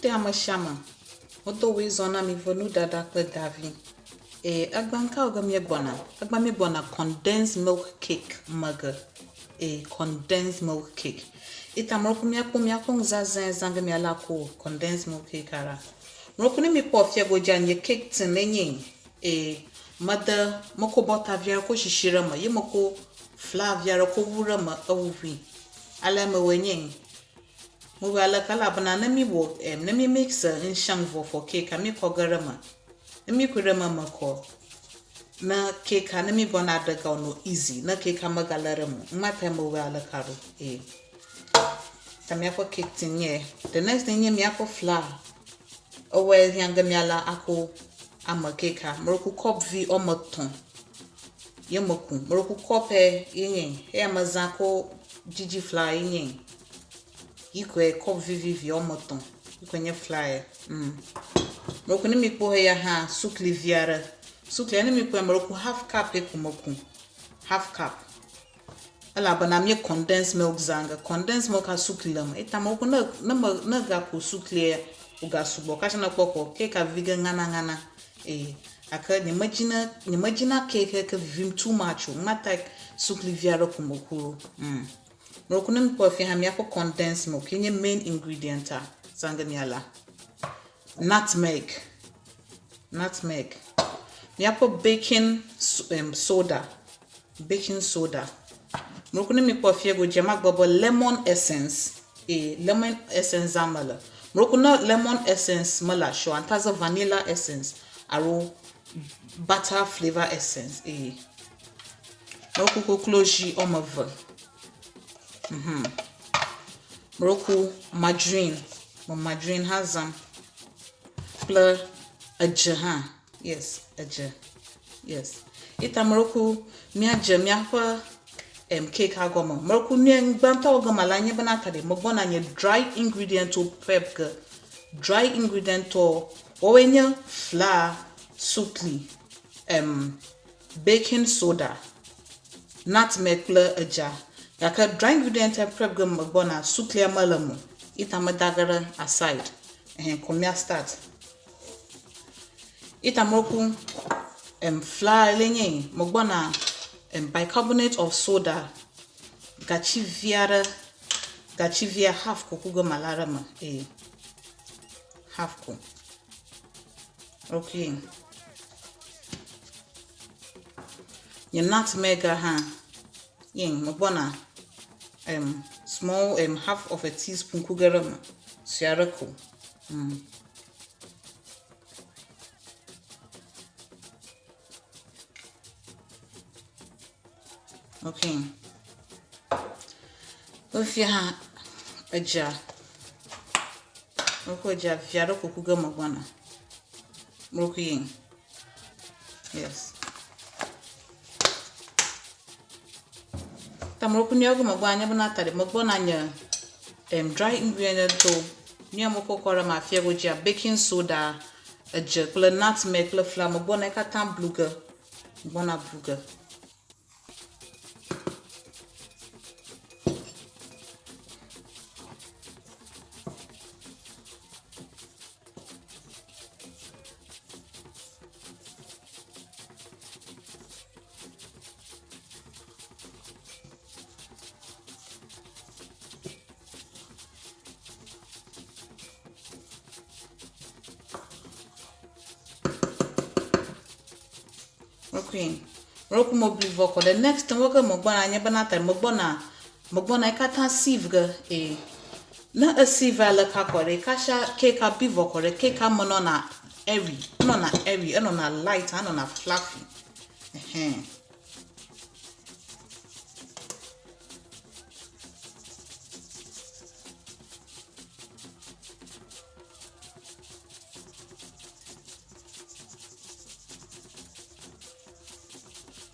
te amashama. Odo we zona mi vonu dada kle davi. Agbanka ogamye bona. Agbami bona condensed milk cake mugger. Condensed milk cake. Ita mroku miako mzazen zange mi alako condensed milk cake ara. Mroku ni mi po fia goja nye cake tinenye. Mother moko bota viara ko shishira ma. Ye moko fla viara ko wura ma awi. Ala me wenye. Mwe ala kala bana nami wo nami mix in shangvo for cake ami kogarama. Nami kurema mako. Na cake nami bona daga no easy. Na cake magalara mo. Mata mwe ala karo. Tami ako cake tinye. The next thing mi ako flour. Owe yanga mi ala ako ama cake ha. Mroku cup vi omoton. Yemoku. Mroku cup yenye. Amazako Gigi fly yenye. Ikwe cup vivi omoton. Ikwe nye fly. Mroku ni mipo ya ha sukli viara. Sukli ani mipo ya mroku half cup moku. Half cup. Ala bana mi condensed milk zanga. Condensed milk ha sukli lama. Ita mroku na gapo sukli uga subo. Kasha na poko. Keka viga ngana. Aka nimagina cake ke vim too much. Mata sukli viara kumokuro. Mroku ni mipo fi ha mi ako condensed milk. Yenye main ingredient ha. Zanga mi ala. Nutmeg. Mi ako baking soda. Baking soda. Mroku ni mi po fiego jama gbabo lemon essence. Lemon essence zamala. Mroku na lemon essence mala show antaza vanilla essence. Aro butter flavor essence. Mroku ko cloji omava. Mroku margarine. Margarine hazam. Pla aja. Yes, aja. Yes. Ita mroku miakwa cake agoma. Mroku ni gbanta ogoma la nye bana tade. Mogbona nye dry ingredient to prep ga. Dry ingredient to owenye flour, sukli, baking soda, nutmeg pla aja. Yaka dry ingredient to prep ga mogbona sukli amalamu. Ita madagara aside. Komia start. Ita mroku flour lenye mogbona bicarbonate of soda gachivia half kukuga malarama half ko. Okay. Your nutmeg ha mogbona small half of a teaspoon kugarama siarako. Okay. If you have a jar, okay, jar, fiaro kukuga magwana. Broken. Yes. Tamroku nyogo magwanya banatari magbona nya dry ingredient to nyamoko kora ma fiego jar baking soda a jar pla nutmeg pla flour magbona ka tam bluga. Bona bluga. Okay. Roku mo blivoko. The next time woga mogbona anya banata mogbona ikata sieve ga na a sieve ala kakore kasha keka bivoko re keka mono na airy no na light no na fluffy.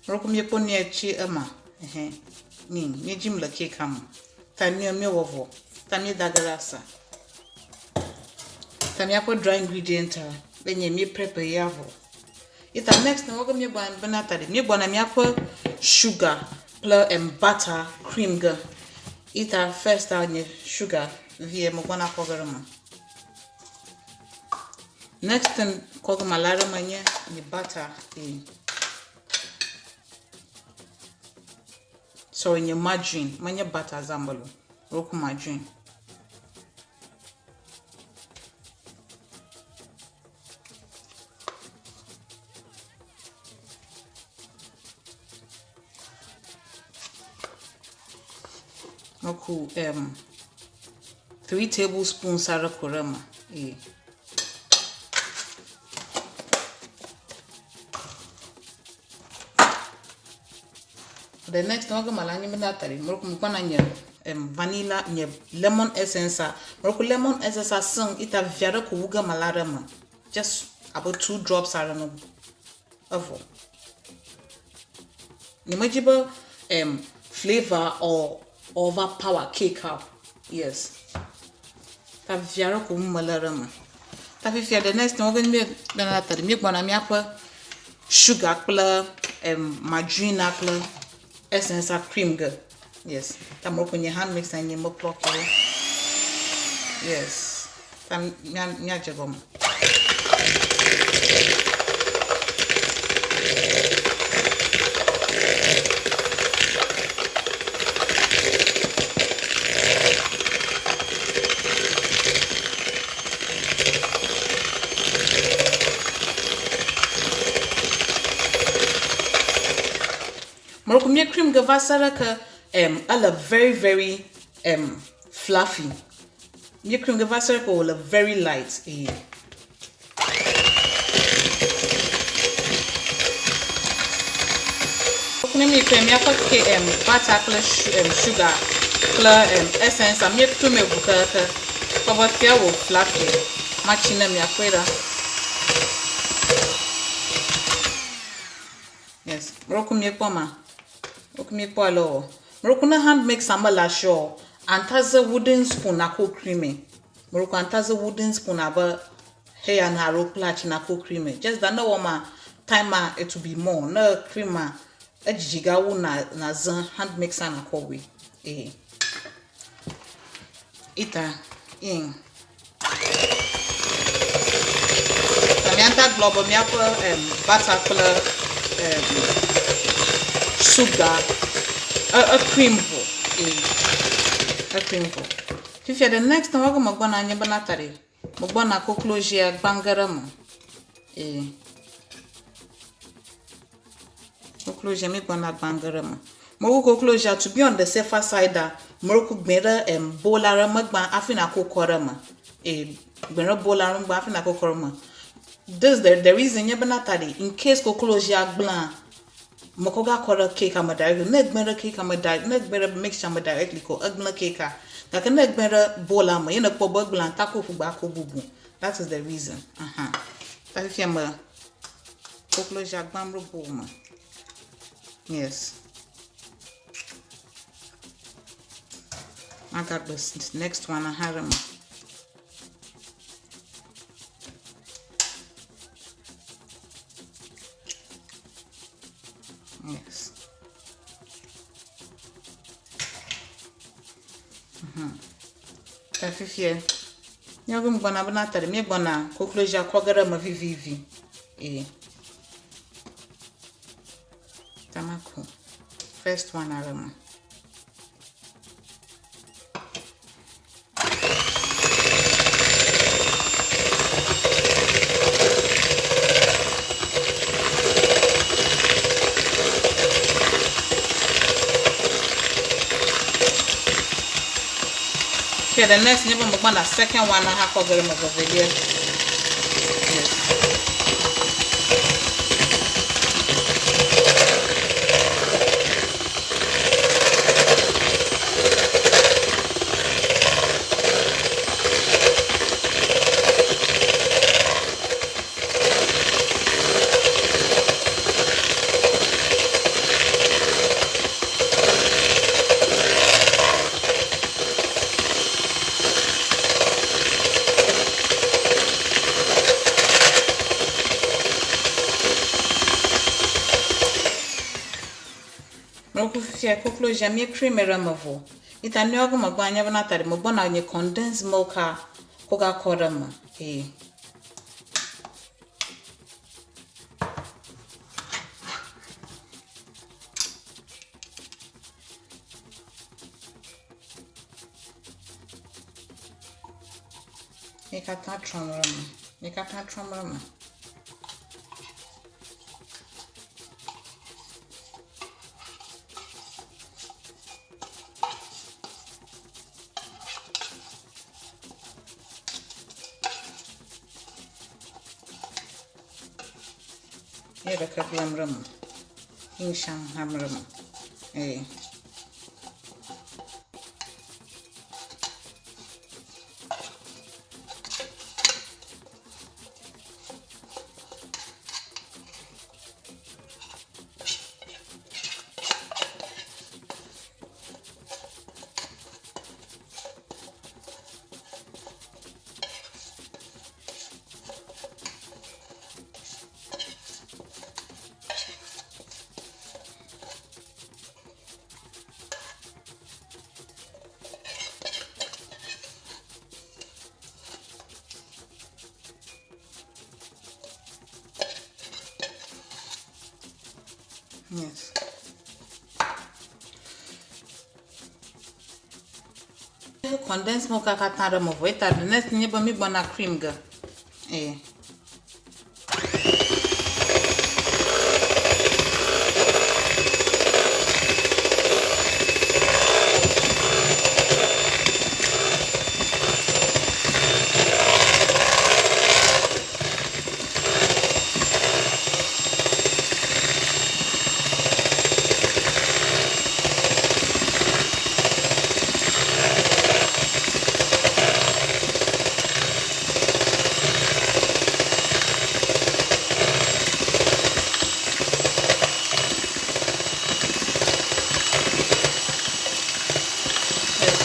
Roku mi poni echi ama. Ni jimla cake am. Tami mi wovo. Tami dagarasa. Tami apo dry ingredient benye mi prepare yavo. Ita next na woga mi bwana banata de. Mi bwana mi apo sugar, butter, cream ga. Ita first anye sugar vie mo bwana ko garama. Next thing kogo malare manye ni butter sorry ni margarine manye butter zambalo roku margarine roku 3 tablespoons sara korama The next one malani minatari moroku mkwana nye vanilla nye lemon essence moroku lemon essence sing ita viara ko wuga malare ma just about 2 drops are no of ni majiba flavor or overpower cake out yes ta viara ko malare ma ta fi the next one me minatari me gbona mi apa sugar kpla margarine akpla essence of cream girl. Yes. Tam open your hand mix and you mo pluck it. Yes. Tam nya jagom. Morocco me cream gavasara ka ala very fluffy. Me cream gavasara ka ala very light me cream me ka butter sugar essence me cream me buka ka cover fia wo fluffy machina me akwera. Yes, Morocco me poma. Morocco na hand make samala show and has a wooden spoon na cook creamy. Morocco and has a wooden spoon about hair and harrow platch na cook creamy. Just that no woman timer it to be more no creamer a jigawu na zan hand mix na kowe ita in Tamianta globo mi apa butter color sugar a creamful Fifi the next time wago magbana anya banatari magbana ko closure bangaram ko closure me gbana bangaram mo ko closure to be on the safer side mo ko gbera bolara magba afina ko korama gbera bolara magba afina ko korama this the reason nya banatari in case ko closure blanc Mokoga kora cake ama direct neg mera cake ama direct neg mera mix ama directly ko agna cake ka ka neg mera bola ma yena ko boglan tako fu ba ko bubu that is the reason ta fi ama koklo jagban ro boma yes I got this next one harama yes ta fifie nyago mbona banatari me bona kokloja kogara ma vivivi tamako first one arama Okay, the next never mukbang the second one I have covered in the video. Yes. Morocco fia koklo jamie cream ramavo ita nyogo magwanya banatari mobona nye condensed milk koga korama Mekata tromrama. Mekata tromrama. Here ka blamrama. Insham hamrama. Eh. Yes. Condensed milk akata remove. Wait, the next thing you me bona cream ga. Eh.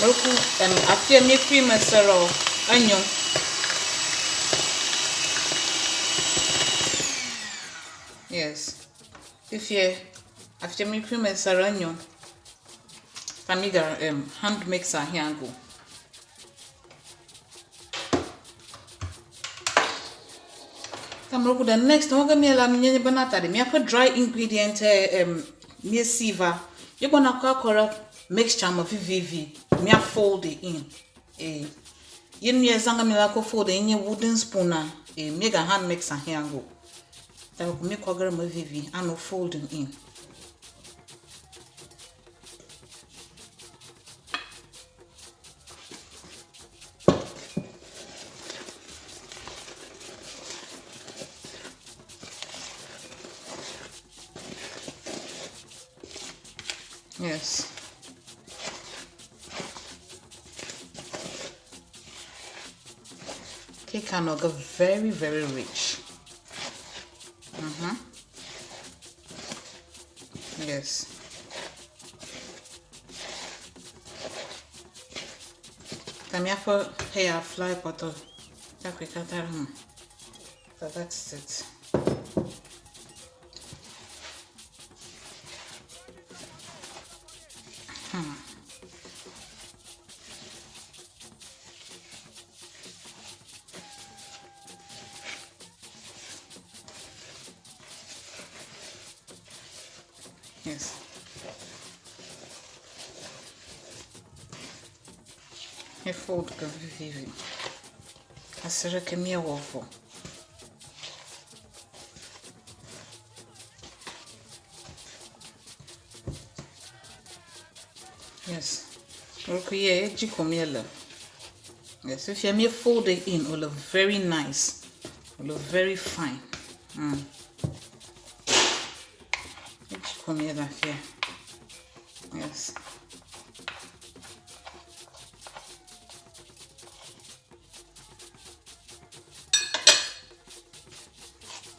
Roku after me cream and sorrow onion. Yes. If you after me cream and sorrow onion. Famiga hand mixer here go. Roku the next one me la me banata de me put dry ingredient me sieve. You gonna call mixture of VV. Me fold it in. Yin me zanga me la ko fold in your wooden spoon make a hand mixer here go. That will make a me VV and fold it in. Yes. Cake can go very, very rich. Yes. Come for hair fly potter. That we cut at home. So that's it. Yes. E fold que vive. A será que me ovo. Yes. Okay, yeah, chikomela. Yes, if you me fold it in, it will look very nice. It will look very fine. Chikomela here. Yes.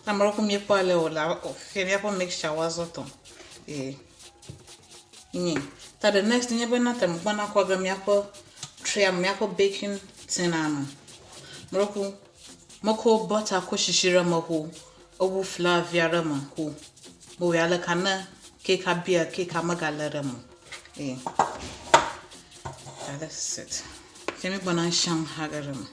Tamaro ko me pale o la o fe me po mixture wazoto. Ta the next thing you be na tem bana ko ga me po tray me po baking tin anu. Moko butter ko shishira ma ho. Owu flour viara ma ho. Bo ya la kana cake abia cake amagalera mo. That's it. Can me bana sham hagaram.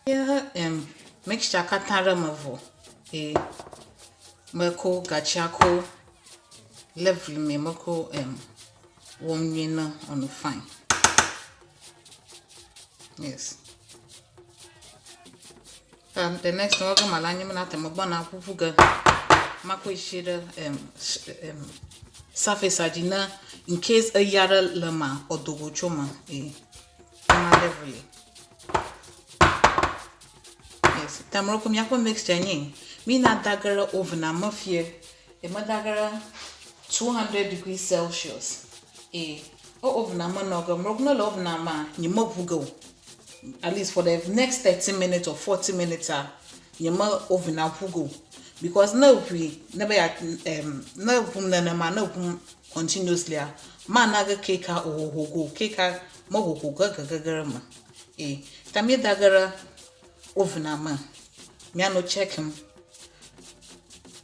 Yeah, mixture katara mavo. Mako gachako level me mako warm winner on the fine. Yes. The next one I'm malanya manata mabana pupuga mako shida surface ajina in case a yara lama or dogo choma level. Yes, tamroko myako mixture nyi. Me na dagara oven a mafia. E ma dagara 200 degrees Celsius. O oven a manoga mrokno lo oven a ma nyimo bugo. At least for the next 30 minutes or 40 minutes nyimo oven a bugo. Because no we never no pum na ma no pum continuously ma naga cake ho cake mo ho gagagara ma. Tamie dagara oven a ma. Miano check him.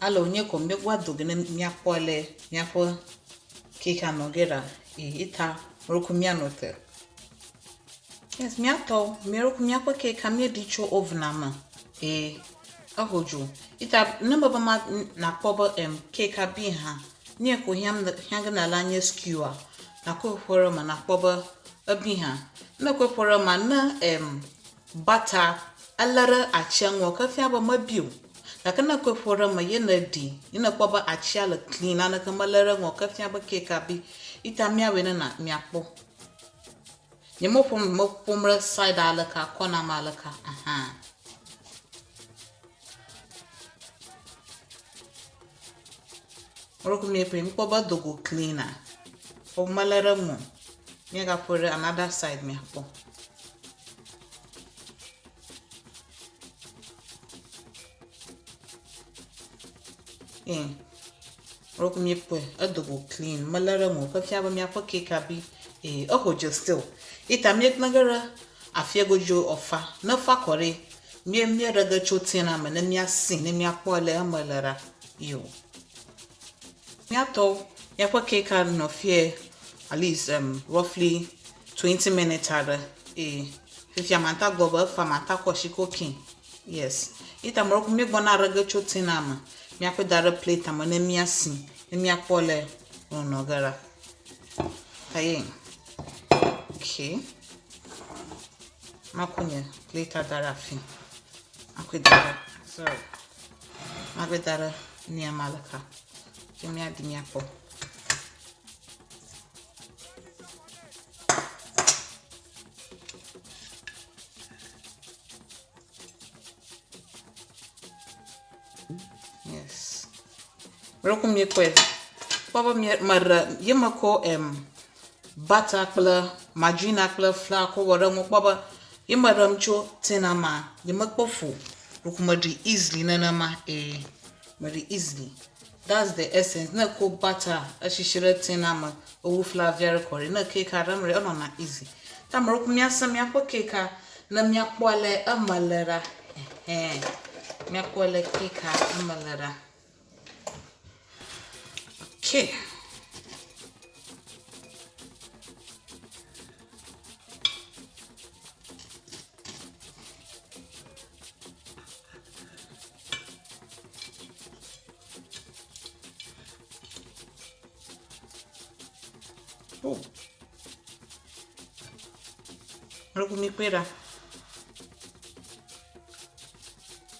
Alo nyeko megwa dogene miakole miako kika nogera ita roku miano te. Yes, miato miroku miako kika mi dicho oven a ma. Ahojo. Ita number ba ma na kobo kika bi ha. Nyeko hyanga na lanye skewer. Na ko horo ma na kobo abi ha. Na ko horo ma na butter alara achango ka fiaba mabiu lakana ko fora ma yena di ina kwa ba achala clean ana kamalera ngo ka fiaba keka bi ita mia we na miakpo nyemo pomra side alaka kona malaka Oroku mi prim kwa ba dogo cleaner o malera mo nyega for another side miakpo Roku mi pwe adogo clean malara mo ka fiaba mi akwa keka bi ohojo still ita mi nagara afia gojo ofa na fa kore mi raga chotina ma na mi asin na mi akwa le amalara yo mi ato yakwa keka no fie at least roughly 20 minutes ada fifia manta goba fa manta koshi cooking yes ita mroku mi gbona raga chotina ma mi akwa dara plate ama na mi asin mi akole onogara tayin okay makunye plate dara fin akwa dara sorry akwa dara ni amalaka mi adi mi akpo yes Roku mi kwe Papa mara yemako butter kla margarine kla flour ko wara mo baba yemaram cho tinama yemakpo fu roku madi easily nanama madi easily that's the essence na ko butter ashishire tinama owu flour very correct na cake aramre ono na easy tam roku mi asam yakpo cake na mi akpole amalera mi akpole cake amalera okay oh Roku mi kwera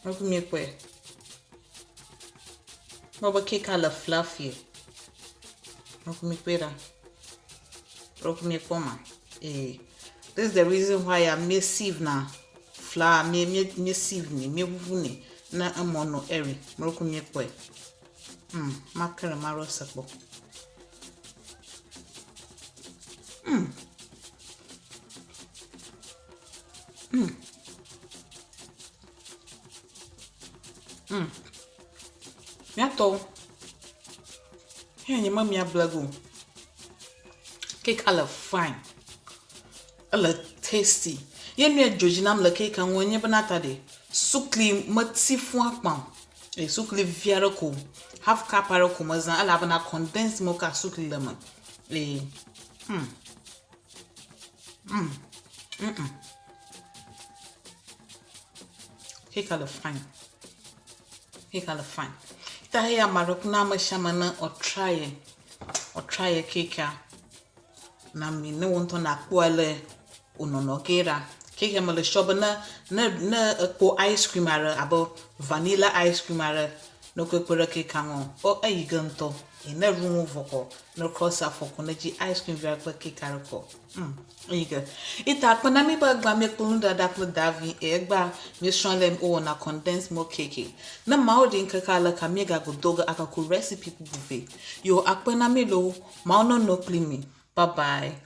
Roku mi kwe Baba cake ala fluffy Roku mi kwera Roku mi koma this is the reason why I may sieve na flour me sieve ni me vuvuni na amono eri Roku mi kwe makara maro sakbo Miato Hey, mami ablago cake ala fine ala tasty yemi jojinam la cake an wonye banata de sukli matifu akpan sukli viara ko half cup ara ko mazan ala bana condensed milk sukli lemon Cake are fine. Cake are fine. Ita here marokuna ma shamana or try a cake na mi ne wonto na kwale unonogera. Cake ma le shop na po ice cream ara abo vanilla ice cream ara no kwekere cake ango o ayiganto na room voko no cross afoko na ji ice cream vera cake ara ko ayiga ita pa na mi ba gba me kulunda daklo davi egba me shonlem o na condensed milk cake na maudi nkakala ka mega godoga aka ku recipe buve yo akpa na me lo ma no plimi bye bye.